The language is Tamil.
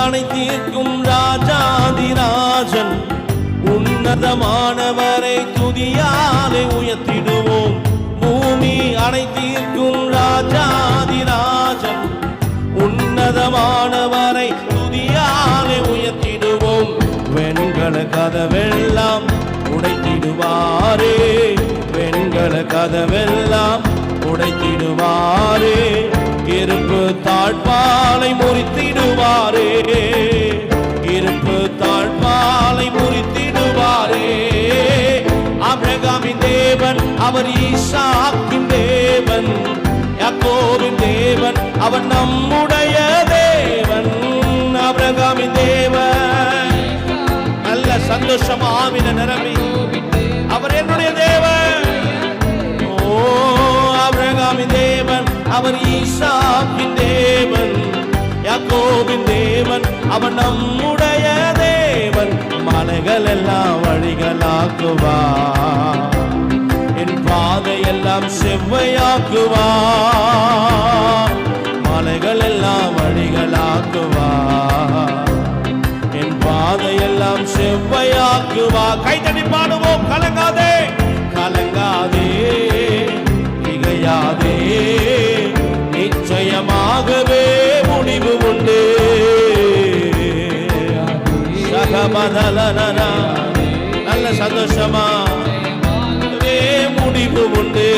அனைத்தீர்க்கும் ராஜாதிராஜன் உன்னதமானவரை துதியாலே உயர்த்திடுவோம். பூமி அனைத்தீர்க்கும் ராஜாதிராஜன் உன்னதமானவரை துதியாலே உயர்த்திடுவோம். வெண்கல கதவெல்லாம் உடைத்திடுவாரே, வெண்கல கதவெல்லாம் உடைத்திடுவாரே. இருப்பு தாழ்பாலை முறித்திடுவாரே, இருப்பு தாழ்பாலை முறித்திடுவாரே. ஆபிரகாமின் தேவன் அவர் ஈசாக்கின் தேவன், யாக்கோபின் தேவன் அவர் நம்முடைய தேவன். ஆபிரகாமின் தேவன் நல்ல சந்தோஷம் ஆவில நிரம்பி அவர் என்னுடைய தேவன். ஓ ஆபிரகாமின் தேவன் அவர் ஈசாக்கின் தேவன், யாக்கோபின் தேவன் அவர் நம்முடைய தேவன். மலைகள் எல்லாம் வழிகளாக்குவார், என் பாதையெல்லாம் செவ்வையாக்குவார். மலைகள் எல்லாம் வழிகளாக்குவார், என் பாதையெல்லாம் செவ்வையாக்குவார். கைத்தடி பாடுவோம். கலங்காதே கலங்காதே திகையாதே, நிச்சயமாகவே முடிவு உண்டு. சகமதலனா நல்ல சந்தோஷமா முடிவு உண்டு.